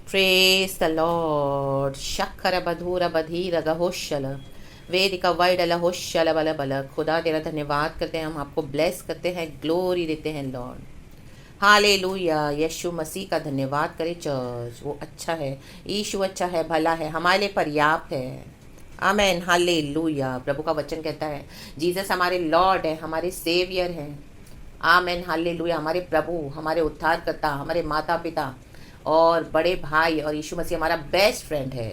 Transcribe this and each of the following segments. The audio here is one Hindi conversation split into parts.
Praise the Lord. शक्कर बधूर बधीर गहोशल वेदिका वैडल होशल बल बल। खुदा तेरा धन्यवाद करते हैं, हम आपको ब्लेस करते हैं, ग्लोरी देते हैं लॉर्ड। हालेलुया। यीशु मसीह का धन्यवाद करें चर्च, वो अच्छा है, यीशु अच्छा है, भला है, हमारे लिए पर्याप्त है। आमेन। हालेलुया। प्रभु का वचन कहता है जीसस हमारे लॉर्ड है, हमारे सेवियर हैं। आमेन। हालेलुया। हमारे प्रभु, हमारे उद्धारकर्ता, हमारे माता पिता और बड़े भाई, और यीशु मसीह हमारा बेस्ट फ्रेंड है।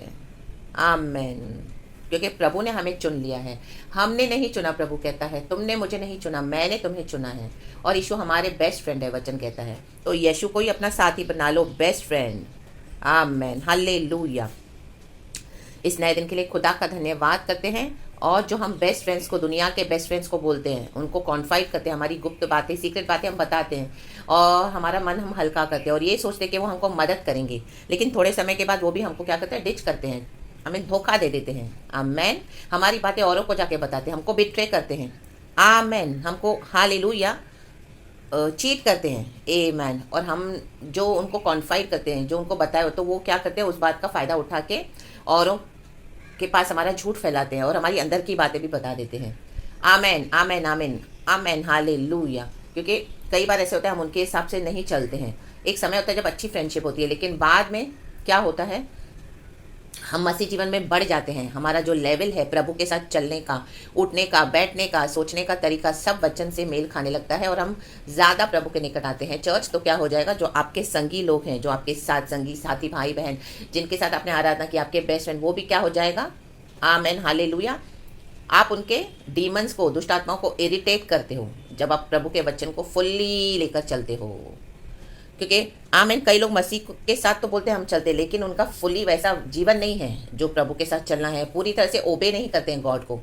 आमेन। क्योंकि प्रभु ने हमें चुन लिया है, हमने नहीं चुना। प्रभु कहता है तुमने मुझे नहीं चुना, मैंने तुम्हें चुना है। और यीशु हमारे बेस्ट फ्रेंड है, वचन कहता है। तो यीशु को ही अपना साथी बना लो, बेस्ट फ्रेंड। आमेन। हालेलुया। इस नए दिन के लिए खुदा का धन्यवाद करते हैं। और जो हम बेस्ट फ्रेंड्स को, दुनिया के बेस्ट फ्रेंड्स को बोलते हैं, उनको कॉन्फाइड करते हैं, हमारी गुप्त बातें, सीक्रेट बातें हम बताते हैं, और हमारा मन हम हल्का करते हैं और ये सोचते हैं कि वो हमको मदद करेंगे। लेकिन थोड़े समय के बाद वो भी हमको क्या करते हैं, डिच करते हैं, हमें धोखा दे देते हैं। आमेन। हमारी बातें औरों को जाके बताते हैं, हमको बिट्रे करते हैं। आमेन। हमको हालेलुया चीट करते हैं। आमेन। और हम जो उनको कॉन्फाइड करते हैं, जो उनको बताए, तो वो क्या करते हैं, उस बात का फ़ायदा उठा के औरों के पास हमारा झूठ फैलाते हैं और हमारी अंदर की बातें भी बता देते हैं। आमेन। आमेन। आमेन। आमेन। हालेलुया। क्योंकि कई बार ऐसे होता है हम उनके हिसाब से नहीं चलते हैं। एक समय होता है जब अच्छी फ्रेंडशिप होती है, लेकिन बाद में क्या होता है, हम मसीह जीवन में बढ़ जाते हैं। हमारा जो लेवल है प्रभु के साथ चलने का, उठने का, बैठने का, सोचने का तरीका, सब वचन से मेल खाने लगता है और हम ज़्यादा प्रभु के निकट आते हैं। चर्च तो क्या हो जाएगा, जो आपके संगी लोग हैं, जो आपके साथ संगी साथी भाई बहन, जिनके साथ आपने आराधना की, आपके बेस्ट फ्रेंड, वो भी क्या हो जाएगा। आमेन। हालेलुया। आप उनके डीमंस को, दुष्ट आत्माओं को इरिटेट करते हो जब आप प्रभु के वचन को फुल्ली लेकर चलते हो। क्योंकि आमीन, कई लोग मसीह के साथ तो बोलते हैं हम चलते, लेकिन उनका फुली वैसा जीवन नहीं है जो प्रभु के साथ चलना है। पूरी तरह से ओबे नहीं करते हैं गॉड को।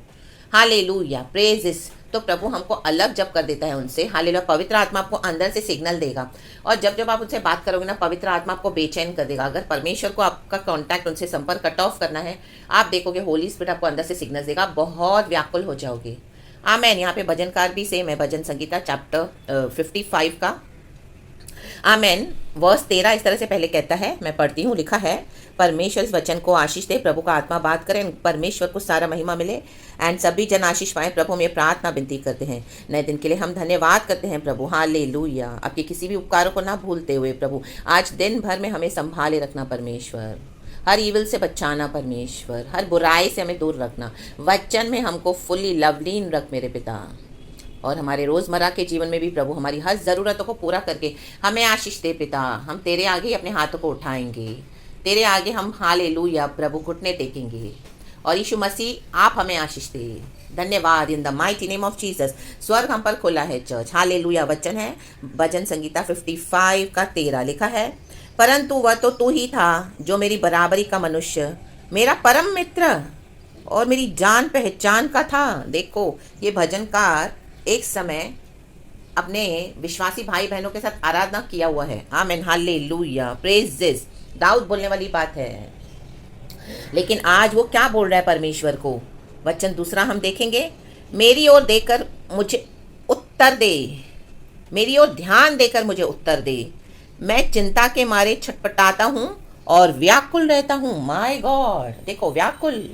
हालेलुया। प्रेजिस। तो प्रभु हमको अलग जब कर देता है उनसे, हालेलुया, पवित्र आत्मा आपको अंदर से सिग्नल देगा। और जब जब आप उनसे बात करोगे ना, पवित्र आत्मा आपको बेचैन कर देगा। अगर परमेश्वर को आपका कांटेक्ट, उनसे संपर्क कट ऑफ करना है, आप देखोगे होली स्पिरिट आपको अंदर से सिग्नल देगा, बहुत व्याकुल हो जाओगे। आमेन। यहाँ पे भजनकार भी सेम है, भजन संगीता चैप्टर 55 का आमेन वर्स 13 इस तरह से पहले कहता है, मैं पढ़ती हूँ। लिखा है, परमेश्वर इस वचन को आशीष दे, प्रभु का आत्मा बात करें, परमेश्वर को सारा महिमा मिले एंड सभी जन आशीष पाएं। प्रभु में प्रार्थना विनती करते हैं। नए दिन के लिए हम धन्यवाद करते हैं प्रभु। हालेलुया। आपके किसी भी उपकारों को ना भूलते हुए प्रभु आज दिन भर में हमें संभाले रखना परमेश्वर। हर ईविल से बचाना परमेश्वर, हर बुराई से हमें दूर रखना। वचन में हमको फुल्ली लवलीन रख मेरे पिता। और हमारे रोज़मर्रा के जीवन में भी प्रभु हमारी हर ज़रूरतों को पूरा करके हमें आशीष दे पिता। हम तेरे आगे ही अपने हाथों को उठाएंगे, तेरे आगे हम हालेलुया प्रभु घुटने टेकेंगे। और यीशु मसीह आप हमें आशीष दे। धन्यवाद। इन the mighty name of Jesus. स्वर्ग हम पर खुला है चर्च। हालेलुया। वचन है भजन संगीता 55 का 13। लिखा है, परंतु वह तो तू ही था जो मेरी बराबरी का मनुष्य, मेरा परम मित्र और मेरी जान पहचान का था। देखो, ये भजनकार एक समय अपने विश्वासी भाई बहनों के साथ आराधना किया हुआ है। आमेन। हालेलुया। Praise this. दाऊद बोलने वाली बात है, लेकिन आज वो क्या बोल रहा है परमेश्वर को। वचन दूसरा हम देखेंगे, मेरी ओर देकर मुझे उत्तर दे, मेरी ओर ध्यान देकर मुझे उत्तर दे। मैं चिंता के मारे छटपटाता हूँ और व्याकुल रहता हूँ। My God. देखो, व्याकुल,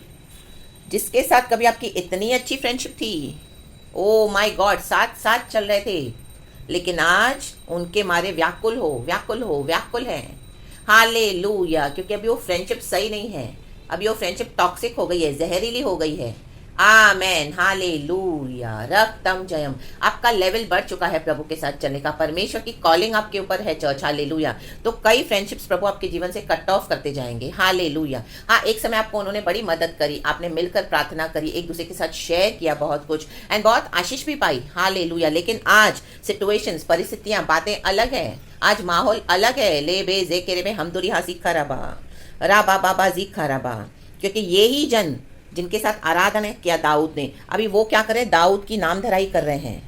जिसके साथ कभी आपकी इतनी अच्छी फ्रेंडशिप थी, ओ माय गॉड, साथ साथ चल रहे थे, लेकिन आज उनके मारे व्याकुल हो, व्याकुल हो, व्याकुल है। हालेलुया। क्योंकि अभी वो फ्रेंडशिप सही नहीं है, अभी वो फ्रेंडशिप टॉक्सिक हो गई है, जहरीली हो गई है। आमेन। हालेलुया। रक्तम जयम। आपका लेवल बढ़ चुका है प्रभु के साथ चलने का। परमेश्वर की कॉलिंग आपके ऊपर है चर्च। हालेलुया। तो कई फ्रेंडशिप्स प्रभु आपके जीवन से कट ऑफ करते जाएंगे। हालेलुया। हाँ, एक समय आपको उन्होंने बड़ी मदद करी, आपने मिलकर प्रार्थना करी, एक दूसरे के साथ शेयर किया बहुत कुछ, एंड बहुत आशीष भी पाई। हालेलुया। लेकिन आज सिचुएशंस, परिस्थितियां, बातें अलग है, आज माहौल अलग है। ले बे जे के रे में हम दुरी हासी खराबा राबा बाबा जी खराबा। क्योंकि ये ही जन जिनके साथ आराधना किया दाऊद ने, अभी वो क्या कर रहे हैं, दाऊद की नाम धराई कर रहे हैं।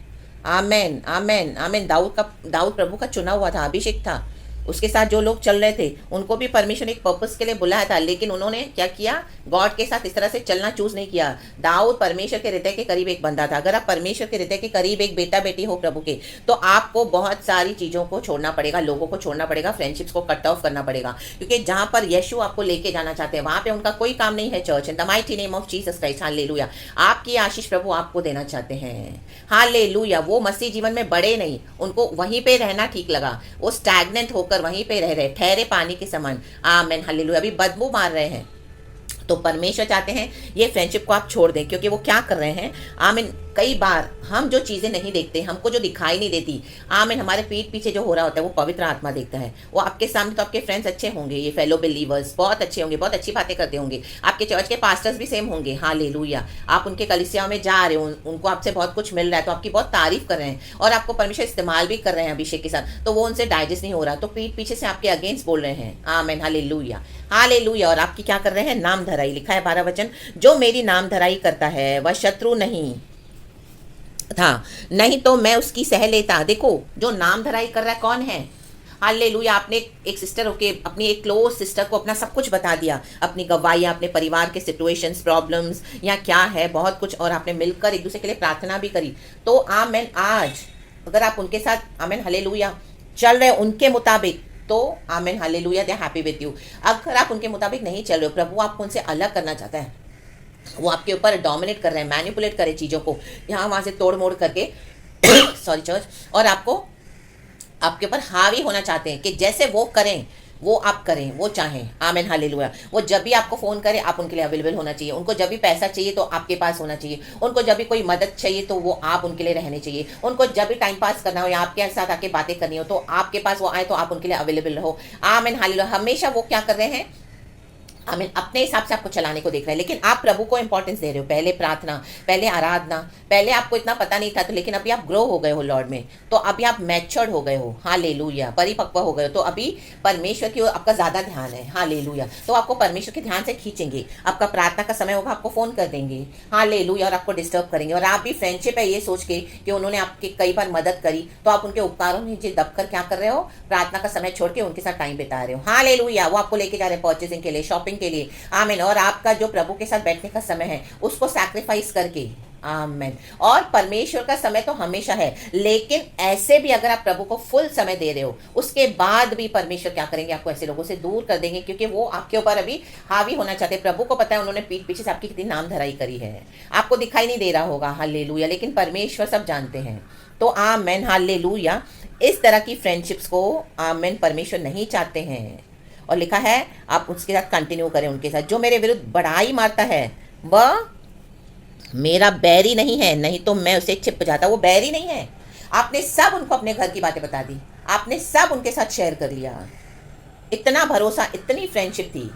आमेन। आमेन। आमेन। दाऊद प्रभु का चुना हुआ था, अभिषेक था। उसके साथ जो लोग चल रहे थे उनको भी परमेश्वर ने एक पर्पस के लिए बुलाया था, लेकिन उन्होंने क्या किया, गॉड के साथ इस तरह से चलना चूज नहीं किया। दाऊद परमेश्वर के हृदय के करीब एक बंदा था। अगर आप परमेश्वर के हृदय के करीब एक बेटा बेटी हो प्रभु के, तो आपको बहुत सारी चीजों को छोड़ना पड़ेगा, लोगों को छोड़ना पड़ेगा, फ्रेंडशिप्स को कट ऑफ करना पड़ेगा, क्योंकि जहां पर यीशु आपको लेके जाना चाहते हैं वहां पे उनका कोई काम नहीं है। Church in the mighty name of Jesus Christ, hallelujah. आपकी आशीष प्रभु आपको देना चाहते हैं, हालेलुया। वो मसीह जीवन में बड़े नहीं, उनको वहीं पे रहना ठीक लगा, वो स्टैग्नेंट होकर वहीं पे रह रहे, ठहरे पानी के समान। आमेन, हालेलुया। अभी बदबू मार रहे हैं, तो परमेश्वर चाहते हैं ये फ्रेंडशिप को आप छोड़ दें, क्योंकि वो क्या कर रहे हैं, आमीन। कई बार हम जो चीज़ें नहीं देखते, हमको जो दिखाई नहीं देती, आमीन, हमारे पीठ पीछे जो हो रहा होता है वो पवित्र आत्मा देखता है। वो आपके सामने तो आपके फ्रेंड्स अच्छे होंगे, ये फेलो बिलीवर्स बहुत अच्छे होंगे, बहुत अच्छी बातें करते होंगे, आपके चर्च के पास्टर्स भी सेम होंगे, हालेलुया। आप उनके कलीसियाओं में जा रहे हो, उनको आपसे बहुत कुछ मिल रहा है, तो आपकी बहुत तारीफ कर रहे हैं और आपको परमेश्वर इस्तेमाल भी कर रहे हैं अभिषेक के साथ, तो वो उनसे डाइजेस्ट नहीं हो रहा, तो पीठ पीछे से आपके अगेंस्ट बोल रहे हैं, आमीन, हालेलुया, हालेलुया। और आपकी क्या कर रहे हैं, नाम धराई। लिखा है 12 वचन, जो मेरी नाम धराई करता है वह शत्रु नहीं था, नहीं तो मैं उसकी सह लेता। देखो, जो नाम धराई कर रहा है कौन है, हालेलुया। आपने एक सिस्टर होके अपनी एक क्लोज सिस्टर को अपना सब कुछ बता दिया, अपनी गवाहियाँ, अपने परिवार के सिचुएशंस, प्रॉब्लम्स या क्या है, बहुत कुछ, और आपने मिलकर एक दूसरे के लिए प्रार्थना भी करी। तो आमेन, आज अगर आप उनके साथ, आमेन, हालेलुया, चल रहे उनके मुताबिक, तो amen, hallelujah, they happy with you. अगर आप उनके मुताबिक नहीं चल रहे हो, प्रभु आपको उनसे अलग करना चाहता है, वो आपके ऊपर डोमिनेट कर रहे हैं, मैनिपुलेट करे चीज़ों को, यहाँ वहाँ से तोड़ मोड़ करके सॉरी चर्च, और आपको आपके ऊपर हावी होना चाहते हैं कि जैसे वो करें वो आप करें, वो चाहें, आमेन, हालेलुया। वो जब भी आपको फ़ोन करे आप उनके लिए अवेलेबल होना चाहिए, उनको जब भी पैसा चाहिए तो आपके पास होना चाहिए, उनको जब भी कोई मदद चाहिए तो वो आप उनके लिए रहने चाहिए, उनको जब भी टाइम पास करना हो या आपके साथ आके बातें करनी हो तो आपके पास वो आए, तो आप उनके लिए अवेलेबल रहो, आमेन, हालेलुया। हमेशा वो क्या कर रहे हैं, आमीन, अपने हिसाब से आपको चलाने को देख रहे हैं, लेकिन आप प्रभु को इंपॉर्टेंस दे रहे हो। पहले प्रार्थना, पहले आराधना, पहले आपको इतना पता नहीं था, तो लेकिन अभी आप ग्रो हो गए हो लॉर्ड में, तो अभी आप मैच्योर्ड हो गए हो, हालेलुया, परिपक्व हो गए हो, तो अभी परमेश्वर की ओर आपका ज़्यादा ध्यान है, हालेलुया। तो आपको परमेश्वर के ध्यान से खींचेंगे, आपका प्रार्थना का समय होगा आपको फ़ोन कर देंगे, हालेलुया, और आपको डिस्टर्ब करेंगे। और आप भी फ्रेंडशिप है ये सोच के कि उन्होंने आपकी कई बार मदद करी, तो आप उनके उपकारों नीचे दबकर क्या कर रहे हो, प्रार्थना का समय छोड़ के उनके साथ टाइम बिता रहे हो, हालेलुया। वो आपको लेके जा रहे हैं परचेसिंग के लिए, शॉपिंग के लिए, आमीन। और आपका जो प्रभु के साथ बैठने का समय है उसको सैक्रिफाइस करके, आमीन। और परमेश्वर का समय तो हमेशा है, लेकिन ऐसे भी अगर आप प्रभु को फुल समय दे रहे हो, उसके बाद भी परमेश्वर क्या करेंगे, आपको ऐसे लोगों से दूर कर देंगे, क्योंकि वो आपके ऊपर अभी हावी होना चाहते हैं। प्रभु को पता है उन्होंने पीठ पीछे से आपकी कितनी नाम धराई करी है, आपको दिखाई नहीं दे रहा होगा, हालेलुया, लेकिन परमेश्वर सब जानते हैं। तो आमीन, हालेलुया। इस तरह की फ्रेंडशिप्स को आमीन परमेश्वर नहीं चाहते हैं। और लिखा है आप उसके साथ कंटिन्यू करें, उनके साथ। जो मेरे विरुद्ध बढ़ाई मारता है वह मेरा बैरी नहीं है, नहीं तो मैं उसे छिप जाता। वो बैरी नहीं है। आपने सब उनको अपने घर की बातें बता दी, आपने सब उनके साथ शेयर कर लिया, इतना भरोसा, इतनी फ्रेंडशिप थी,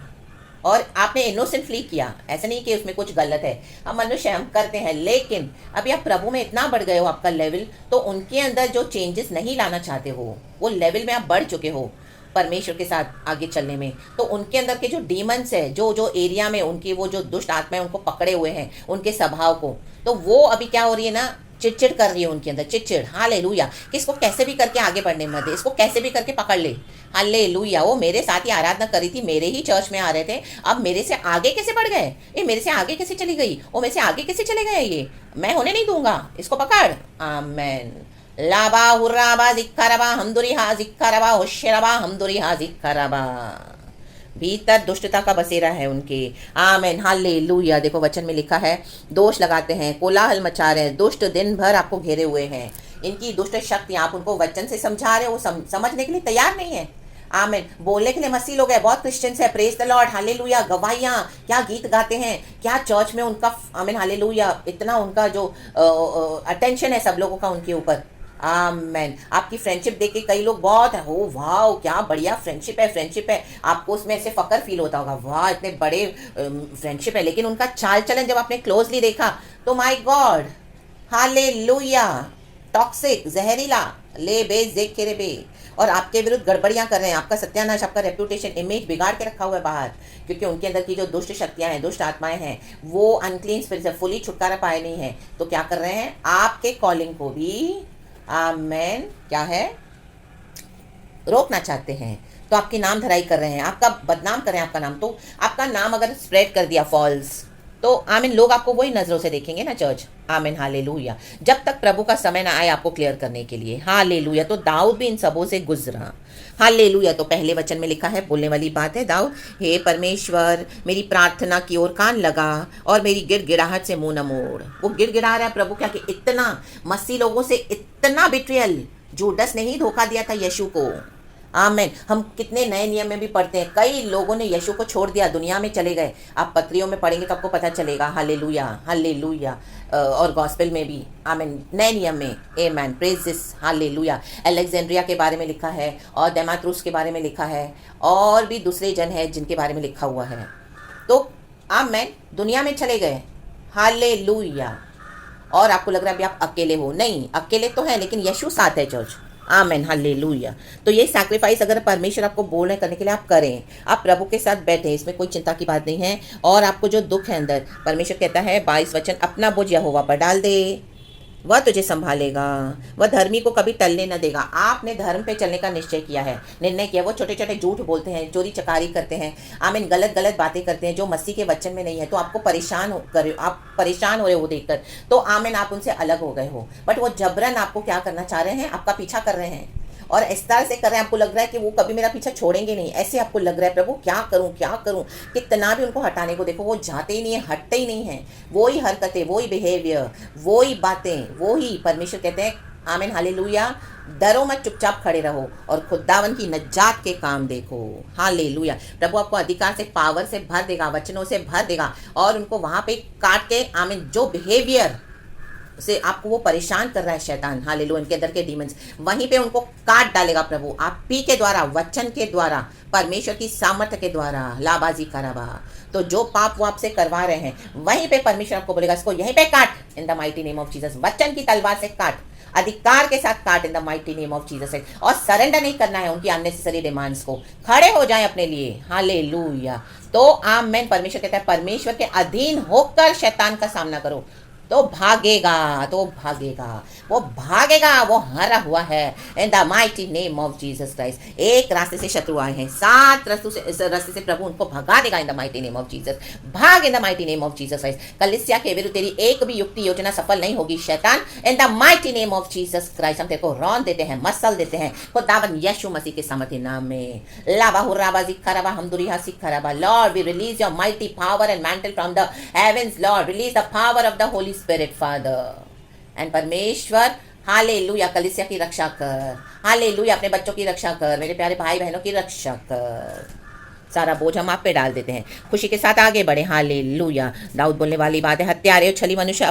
और आपने इनोसेंटली किया। ऐसा नहीं कि उसमें कुछ गलत है, हम मनुष्य हम करते हैं, लेकिन अभी आप प्रभु में इतना बढ़ गए हो, आपका लेवल, तो उनके अंदर जो चेंजेस नहीं लाना चाहते हो, वो लेवल में आप बढ़ चुके हो परमेश्वर के साथ आगे चलने में। तो उनके अंदर के जो डीमंस है, जो जो एरिया में उनकी वो जो दुष्ट आत्माएं उनको पकड़े हुए हैं, उनके स्वभाव को, तो वो अभी क्या हो रही है ना, चिड़चिड़ कर रही है उनके अंदर, चिड़चिड़, हालेलुया, कि इसको कैसे भी करके आगे बढ़ने मत दे, इसको कैसे भी करके पकड़ ले, हालेलुया। वो मेरे साथ ही आराधना करी थी, मेरे ही चर्च में आ रहे थे, अब मेरे से आगे कैसे बढ़ गए, ये मेरे से आगे कैसे चली गई, वो मेरे से आगे कैसे चले गए, ये मैं होने नहीं दूंगा, इसको पकड़, आमेन। लाबा हुर्राबा जिक्खरबा हमदुरिहा जिक्खरबा होशरबा हमदुरिहा जिक्खरबा। भीतर दुष्टता का बसेरा है उनके, आमेन, हालेलुया। देखो वचन में लिखा है, दोष लगाते हैं, कोलाहल मचा रहे हैं, दुष्ट दिन भर आपको घेरे हुए हैं, इनकी दुष्ट शक्तियां, आप उनको वचन से समझा रहे हो, वो समझने के लिए तैयार नहीं है, आमेन। बोलने के लिए मसीह लोग हैं, बहुत क्रिश्चियंस है, प्रेज द लॉर्ड, हालेलुया, गवाहियाँ, क्या गीत गाते हैं, क्या चर्च में उनका, आमेन, हालेलुया, इतना उनका जो अटेंशन है सब लोगों का उनके ऊपर, आमेन। आपकी फ्रेंडशिप देख के कई लोग बहुत है, हो वाह क्या बढ़िया फ्रेंडशिप है, फ्रेंडशिप है, आपको उसमें ऐसे फकर फील होता होगा, वाह इतने बड़े फ्रेंडशिप है, लेकिन उनका चाल चलन जब आपने क्लोजली देखा तो माय गॉड, हालेलुया, टॉक्सिक, जहरीला, ले बे जेक के रे बे, और आपके विरुद्ध गड़बड़ियां कर रहे हैं, आपका सत्यानाश, आपका रेप्यूटेशन, इमेज बिगाड़ के रखा हुआ है बाहर, क्योंकि उनके अंदर की जो दुष्ट शक्तियां हैं, दुष्ट आत्माएं हैं, वो अनक्लीन स्पिरिट से फुली छुटकारा पाए नहीं है, तो क्या कर रहे हैं, आपके कॉलिंग को भी, आमेन, क्या है, रोकना चाहते हैं, तो आपकी नाम धराई कर रहे हैं, आपका बदनाम कर रहे हैं, आपका नाम, तो आपका नाम अगर स्प्रेड कर दिया फॉल्स, तो आमीन, लोग आपको वही नजरों से देखेंगे ना चर्च। आमीन, हालेलुया। जब तक प्रभु का समय ना आए आपको क्लियर करने के लिए। हालेलुया। तो दाऊद भी इन सबों से गुजरा। हालेलुया। तो पहले वचन में लिखा है, बोलने वाली बात है, दाऊद, हे परमेश्वर, मेरी प्रार्थना की ओर कान लगा और मेरी गिड़गिड़ाहट से मुंह न मोड़। वो गिड़गिड़ा रहा है प्रभु क्या, कि इतना मसीह लोगों से इतना बिट्रियल, जूडस ने ही धोखा दिया था यीशु को। आमेन। हम कितने नए नियम में भी पढ़ते हैं, कई लोगों ने यीशु को छोड़ दिया, दुनिया में चले गए। आप पत्रियों में पढ़ेंगे तो आपको पता चलेगा। Hallelujah, hallelujah. और गॉस्पेल में भी, आमेन, नए नियम में, आमेन, प्रेज दिस, हालेलुया। अलेक्जेंड्रिया के बारे में लिखा है और देमात्रुस के बारे में लिखा है, और भी दूसरे जन हैं जिनके बारे में लिखा हुआ है। तो आमेन, दुनिया में चले गए। हालेलुया। और आपको लग रहा है अभी आप अकेले हो, नहीं, अकेले तो है, लेकिन यीशु साथ है चर्च। आमेन, हालेलुया। तो ये सैक्रिफाइस अगर परमेश्वर आपको बोलने करने के लिए आप करें, आप प्रभु के साथ बैठें, इसमें कोई चिंता की बात नहीं है। और आपको जो दुख है अंदर, परमेश्वर कहता है 22 वचन, अपना बोझ यहोवा पर डाल दे, वह तुझे संभालेगा, वह धर्मी को कभी टलने न देगा। आपने धर्म पे चलने का निश्चय किया है, निर्णय किया। वो छोटे छोटे झूठ बोलते हैं, चोरी चकारी करते हैं, आमीन, गलत गलत बातें करते हैं जो मसीह के वचन में नहीं है, तो आपको आप परेशान हो रहे हो देखकर, तो आमीन, आप उनसे अलग हो गए हो। बट वो जबरन आपको क्या करना चाह रहे हैं, आपका पीछा कर रहे हैं, और इस तरह से कर रहे हैं, आपको लग रहा है कि वो कभी मेरा पीछा छोड़ेंगे नहीं। ऐसे आपको लग रहा है, प्रभु क्या करूं क्या करूं। कितना भी उनको हटाने को देखो, वो जाते ही नहीं है, हटते ही नहीं है। वही हरकतें, वही बिहेवियर, वही बातें, वही। परमेश्वर कहते हैं, आमीन, हालेलुया, डरो मत, चुपचाप खड़े रहो और खुदावन की नजात के काम देखो। हालेलुया। प्रभु आपको अधिकार से, पावर से भर देगा, वचनों से भर देगा, और उनको वहां पे काट के, आमीन, जो बिहेवियर से आपको वो परेशान कर रहा है शैतान, हालेलुया, इनके अंदर के डीमंस, वहीं पे उनको काट डालेगा प्रभु, आप पी के द्वारा, वचन के द्वारा, परमेश्वर की सामर्थ्य के द्वारा। लाबाजी कराबा। तो जो पाप वो आपसे करवा रहे हैं, वहीं पे परमेश्वर आपको बोलेगा, इसको यहीं पे काट, इन the mighty name of Jesus. वचन की तलवार से काट, अधिकार के साथ काट, इन the mighty name of Jesus. और सरेंडर नहीं करना है उनकी अननेसेसरी डिमांड्स को। खड़े हो जाएं अपने लिए। हालेलुया। तो आमीन। परमेश्वर कहता है, परमेश्वर के अधीन होकर शैतान का सामना करो, तो भागेगा, तो भागेगा, वो भागेगा, वो हारा हुआ है, इन the mighty name of Jesus Christ. एक रास्ते से शत्रु आए हैं, 7 रास्ते से प्रभु उनको भगा देगा, in the mighty name of Jesus. भाग, in the mighty name of Jesus Christ. कलीसिया के विरुद्ध तेरी एक भी युक्ति योजना सफल नहीं होगी शैतान, इन the mighty name of Jesus Christ. हम तेरे को रौन देते हैं, मसल देते हैं, खुदावन यीशु मसीह के सामर्थ्य नाम में। लाबा हुर्राबा जिक्खराबा हमदुरिहा सिक्खराबा। Lord, we release your mighty power and mantle from the heavens. Lord, release the power of the holy spirit father and परमेश्वर। हालेलुया। कलीसिया की रक्षा कर, हालेलुया, अपने बच्चों की रक्षा कर, मेरे प्यारे भाई बहनों की रक्षा कर। सारा बोझ हम आप पे डाल देते हैं, खुशी के साथ आगे बढ़े। हालेलुया। दाऊद बोलने वाली बात है, हत्यारे और छली मनुष्य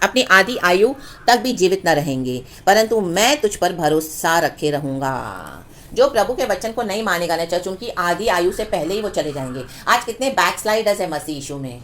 अपनी आधी आयु तक भी जीवित न रहेंगे, परंतु मैं तुझ पर भरोसा रखे रहूंगा। जो प्रभु के वचन को नहीं मानेगा ना चर्च, उनकी आधी आयु से पहले ही वो चले जाएंगे। आज कितने बैकस्लाइडर्स है मसीह यीशु में,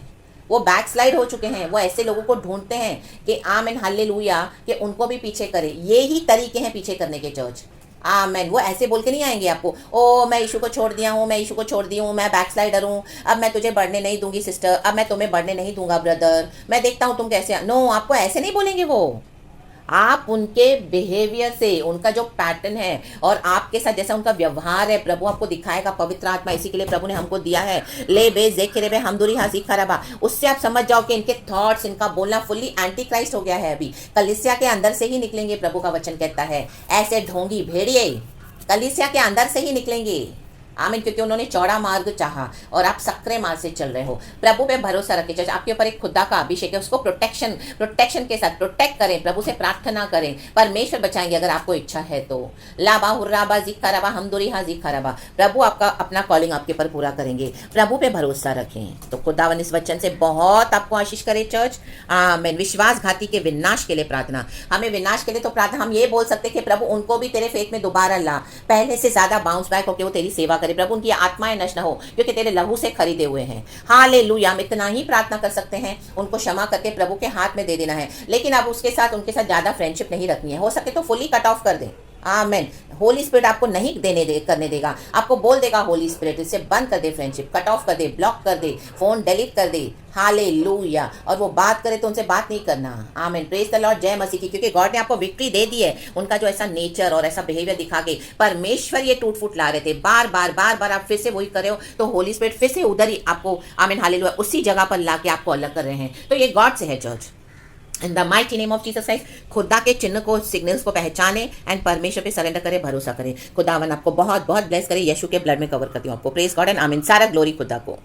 वो बैकस्लाइड हो चुके हैं। वो ऐसे लोगों को ढूंढते हैं कि आमीन, हालेलुया, कि उनको भी पीछे करे। ये ही तरीके हैं पीछे करने के चर्च। आमीन। वो ऐसे बोल के नहीं आएंगे आपको, ओ मैं यीशु को छोड़ दिया हूँ, मैं यीशु को छोड़ दी हूँ, मैं बैकस्लाइडर हूँ, अब मैं तुझे बढ़ने नहीं दूंगी सिस्टर, अब मैं तुम्हें बढ़ने नहीं दूंगा ब्रदर, मैं देखता हूँ तुम कैसे। नो, आपको ऐसे नहीं बोलेंगे वो। आप उनके बिहेवियर से, उनका जो पैटर्न है और आपके साथ जैसा उनका व्यवहार है, प्रभु आपको दिखाएगा। पवित्र आत्मा इसी के लिए प्रभु ने हमको दिया है। ले बे जेखे बे हमदुरी हाजी खराबा। उससे आप समझ जाओ कि इनके थॉट्स, इनका बोलना फुल्ली एंटी क्राइस्ट हो गया है। अभी कलीसिया के अंदर से ही निकलेंगे, प्रभु का वचन कहता है। ऐसे ढोंगी भेड़िए कलीसिया के अंदर से ही निकलेंगे। आमीन। क्योंकि उन्होंने चौड़ा मार्ग चाहा और आप सक्रे मार्ग से चल रहे हो। प्रभु पे भरोसा रखें चर्च। आपके ऊपर एक खुदा का अभिषेक है, उसको प्रोटेक्शन के साथ प्रोटेक्ट करें, प्रभु से प्रार्थना करें, परमेश्वर बचाएंगे अगर आपको इच्छा है तो। लाबा हुर्राबा जिक्खराबा हमदुरिहा जिक्खराबा। प्रभु आपका अपना कॉलिंग आपके ऊपर पूरा करेंगे। प्रभु पे भरोसा रखें। तो खुदावन इस वचन से बहुत आपको आशीष करे चर्च। आमीन। विश्वासघाती के विनाश के लिए प्रार्थना। हमें विनाश के लिए तो प्रार्थना, हम ये बोल सकते कि प्रभु उनको भी तेरे फेथ में दोबारा ला, पहले से ज्यादा बाउंस बैक होकर वो तेरी सेवा करे। प्रभु उनकी आत्माएं नष्ट न हो, क्योंकि तेरे लहू से खरीदे हुए हैं। हालेलुया। हम इतना ही प्रार्थना कर सकते हैं, उनको क्षमा करके प्रभु के हाथ में दे देना है। लेकिन अब उसके साथ, उनके साथ ज्यादा फ्रेंडशिप नहीं रखनी है। हो सके तो फुली कट ऑफ कर दे। आमेन। होली स्पिरिट आपको नहीं करने देगा, आपको बोल देगा होली स्पिरिट इससे बंद कर दे, फ्रेंडशिप कट ऑफ कर दे, ब्लॉक कर दे, फोन डिलीट कर दे। हालेलुया। और वो बात करे तो उनसे बात नहीं करना। आमेन। Praise the Lord. जय मसीह की। क्योंकि गॉड ने आपको विक्ट्री दे दी है। उनका जो ऐसा नेचर और ऐसा बिहेवियर दिखा के परमेश्वर ये टूट फूट ला रहे थे, बार बार आप फिर से वही कर रहे हो, तो होली स्पिरिट फिर से उधर ही आपको, आमीन हालेलुया, उसी जगह पर ला के आपको अलग कर रहे हैं। तो ये गॉड से है church. In the mighty name of Jesus Christ, खुदा के चिन्ह को, सिग्नल्स को पहचाने एंड परमेश्वर पे सरेंडर करे, भरोसा करे। खुदावन आपको बहुत बहुत ब्लेस करे। यीशु के ब्लड में कवर करती हूँ आपको। प्रेज गॉड एंड आमीन। सारा ग्लोरी खुदा को।